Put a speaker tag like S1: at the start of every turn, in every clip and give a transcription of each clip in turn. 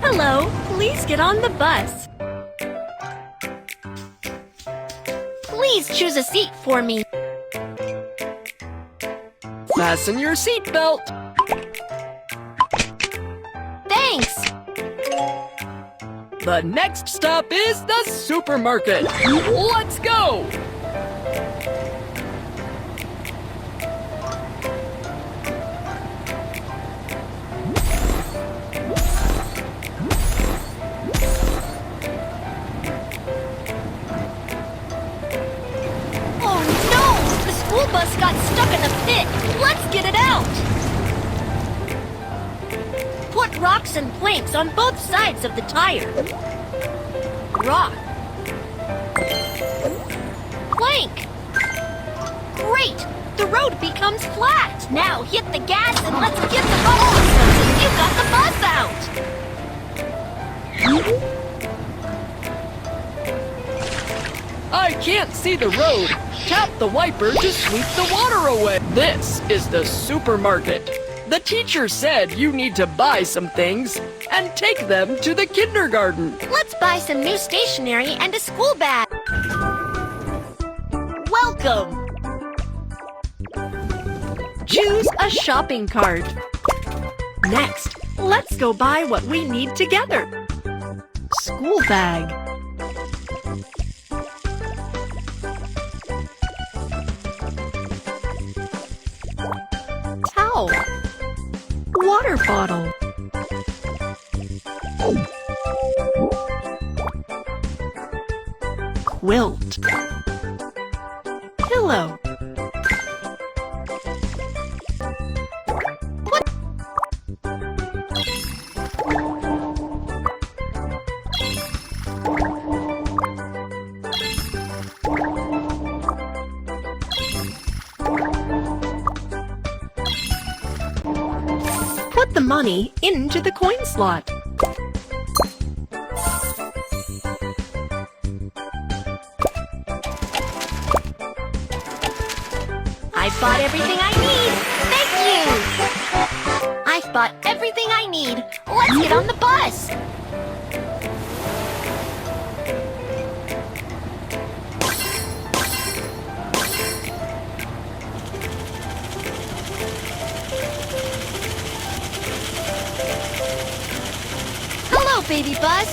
S1: Hello, please get on the bus. Please choose a seat for me.
S2: Fasten your seatbelt.
S1: Thanks.
S2: The next stop is the supermarket. Let's go!
S1: Oh no! The school bus got stuck in a pit. Let's get it out. Put rocks and planks on both sides of the tire. Rock. Plank. Great! The road becomes flat. Now hit the gas and let's get the bus. Awesome! You got the bus out.
S2: I can't see the road. Tap the wiper to sweep the water away. This is the supermarket. The teacher said you need to buy some things and take them to the kindergarten.
S1: Let's buy some new stationery and a school bag. Welcome! Choose a shopping cart. Next, let's go buy what we need together. School bag. Towel. Water bottle. Quilt. Pillow. Put the money into the coin slot. I've bought everything I need. Thank you. I've bought everything I need. Let's get on the bus. Hello, baby bus.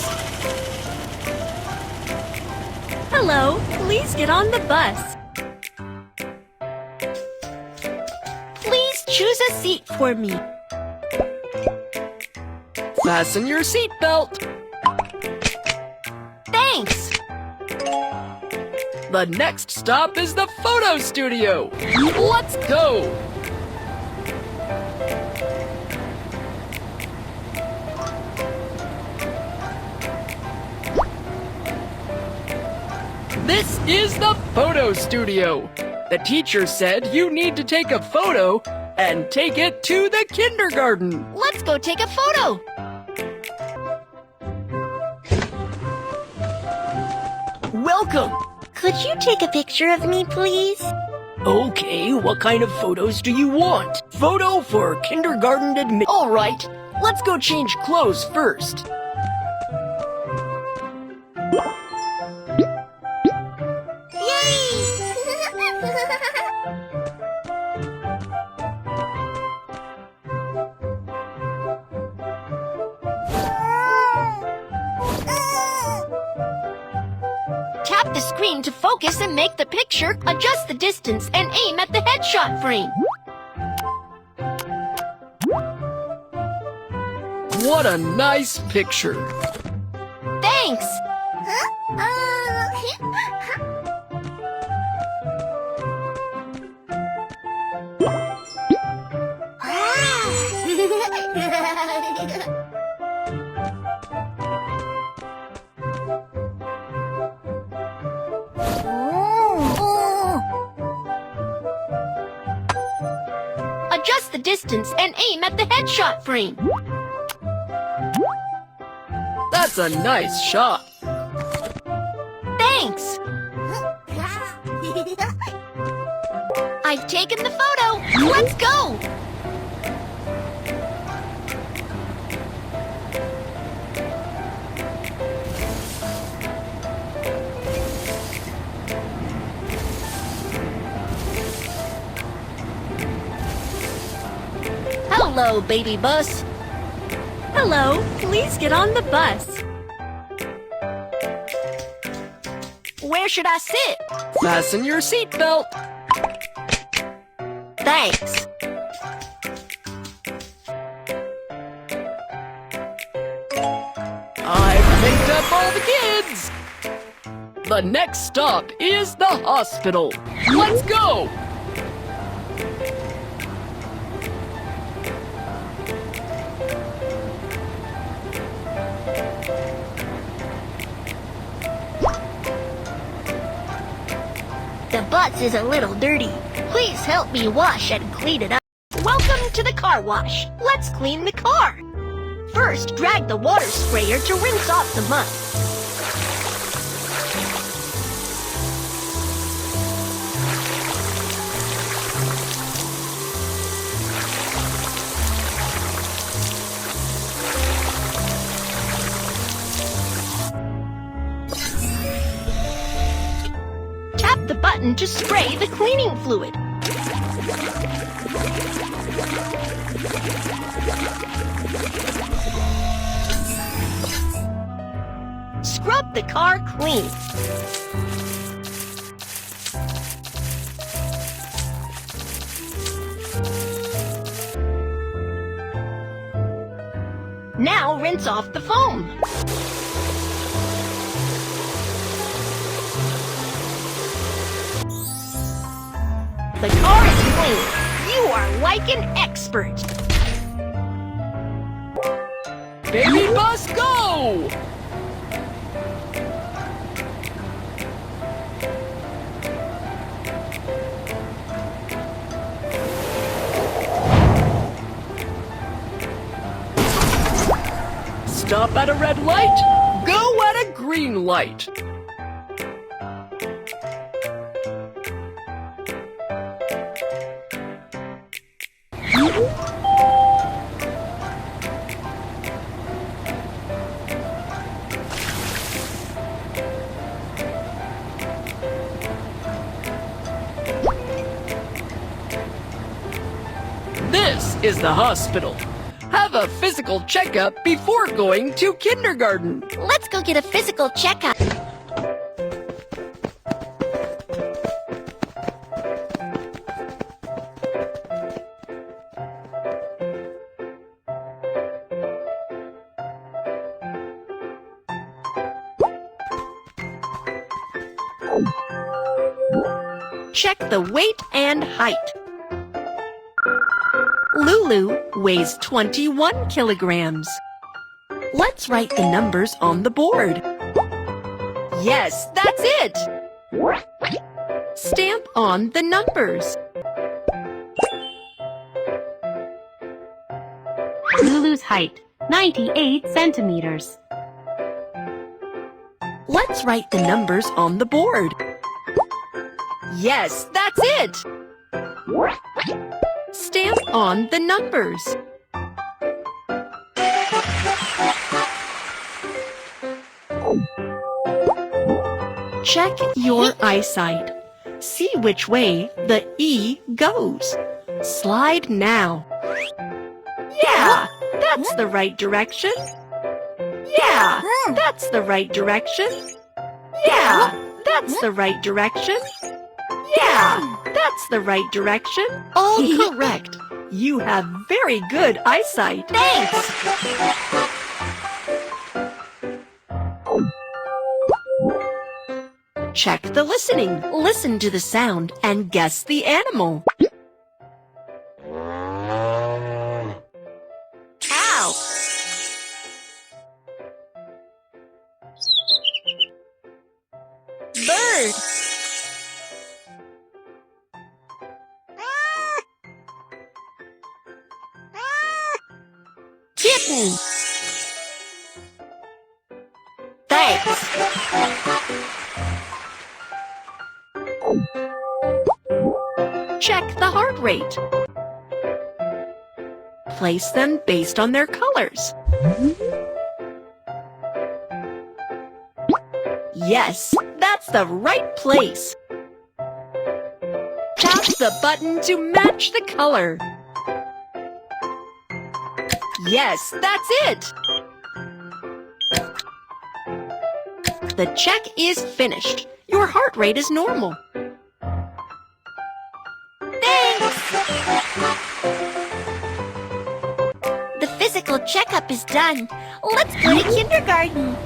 S1: Hello, please get on the bus. Please choose a seat for me.
S2: Fasten your seatbelt.
S1: Thanks.
S2: The next stop is the photo studio. Let's go! This is the photo studio. The teacher said you need to take a photo and take it to the kindergarten.
S1: Let's go take a photo.
S2: Welcome.
S1: Could you take a picture of me, please?
S2: Okay, what kind of photos do you want? Photo for kindergarten admit. All right, let's go change clothes first.
S1: Tap the screen to focus and make the picture. Adjust the distance and aim at the headshot frame.
S2: What a nice picture.
S1: Thanks. Adjust the distance and aim at the headshot frame.
S2: That's a nice shot.
S1: Thanks. I've taken the photo. Let's go. Hello, baby bus.
S3: Hello, please get on the bus.
S1: Where should I sit?
S2: Fasten your seatbelt.
S1: Thanks.
S2: I've picked up all the kids. The next stop is the hospital. Let's go.
S1: The bus is a little dirty. Please help me wash and clean it up. Welcome to the car wash. Let's clean the car. First, drag the water sprayer to rinse off the mud. Tap the button to spray the cleaning fluid. Scrub the car clean. Now rinse off the foam. The car is clean. You are like an expert.
S2: Baby bus, go! Stop at a red light, go at a green light. This is the hospital. Have a physical checkup before going to kindergarten.
S1: Let's go get a physical checkup. Check the weight and height. Lulu weighs 21 kilograms. Let's write the numbers on the board. Yes, that's it. Stamp on the numbers.
S3: Lulu's height, 98 centimeters.
S1: Let's write the numbers on the board. Yes, that's it. Stamp on the numbers. Check your eyesight. See which way the E goes. Slide now. Yeah, that's the right direction. Yeah, that's the right direction. Yeah, that's the right direction. Yeah, that's the right direction. All correct. You have very good eyesight. Thanks. Check the listening. Listen to the sound and guess the animal. Cow. Bird. Kitten. Thanks. Check the heart rate. Place them based on their colors. Yes, that's the right place. Tap the button to match the color. Yes, that's it. The check is finished. Your heart rate is normal.
S3: Thanks! The physical checkup is done. Let's go to kindergarten.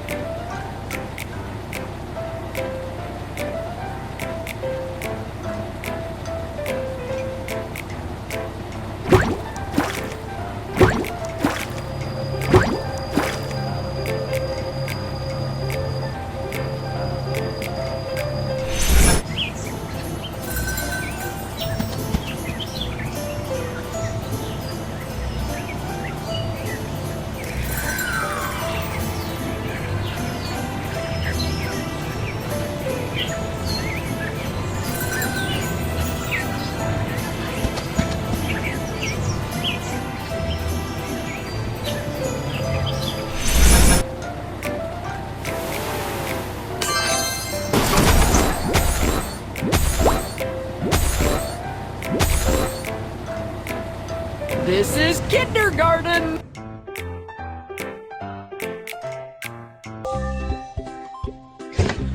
S2: This is kindergarten.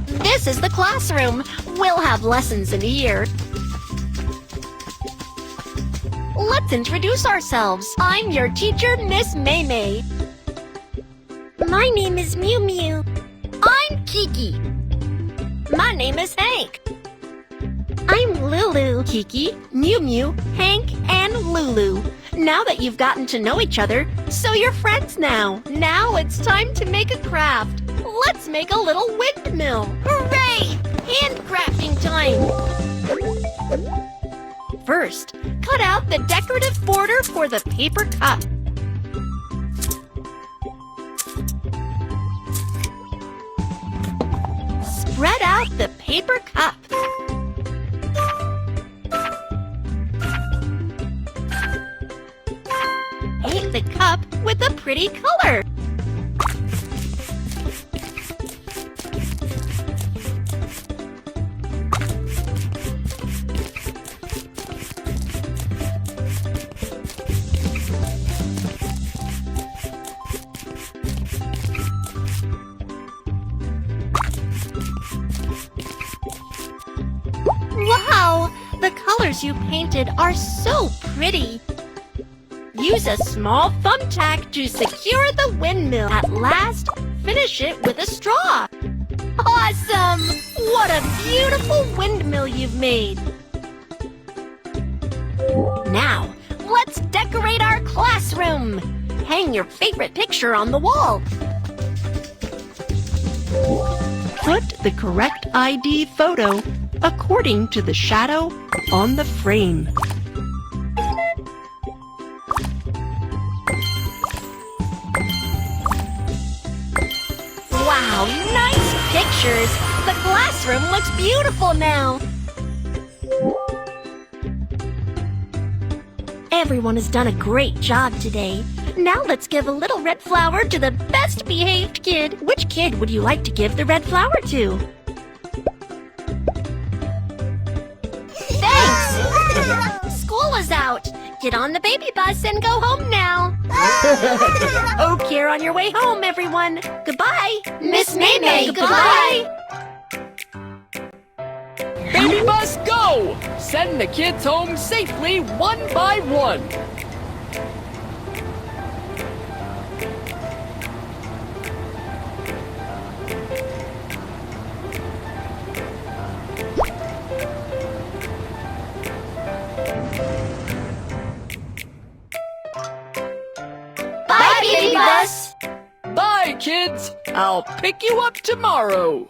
S1: This is the classroom. We'll have lessons in here. Let's introduce ourselves. I'm your teacher, Miss Maymay.
S3: My name is Mew Mew.
S1: I'm Kiki.
S3: My name is Hank.
S1: I'm Lulu. Kiki, Mew Mew, Hank, and Lulu. Now that you've gotten to know each other, so you're friends now. Now it's time to make a craft. Let's make a little windmill. Hooray! Handcrafting time! First, cut out the decorative border for the paper cup. Spread out the paper cup. Paint the cup with a pretty color. Wow! The colors you painted are so pretty. Use a small thumbtack to secure the windmill. At last, finish it with a straw. Awesome! What a beautiful windmill you've made. Now, let's decorate our classroom. Hang your favorite picture on the wall. Put the correct ID photo according to the shadow on the frame. Wow, nice pictures! The classroom looks beautiful now! Everyone has done a great job today. Now let's give a little red flower to the best behaved kid. Which kid would you like to give the red flower to? Thanks! School is out. Get on the baby bus and go home now. Oh, care on your way home, everyone. Goodbye. Miss Maymay, goodbye.
S2: Baby bus, go! Send the kids home safely one by one.
S1: Bye, baby bus.
S2: Bye, kids. I'll pick you up tomorrow.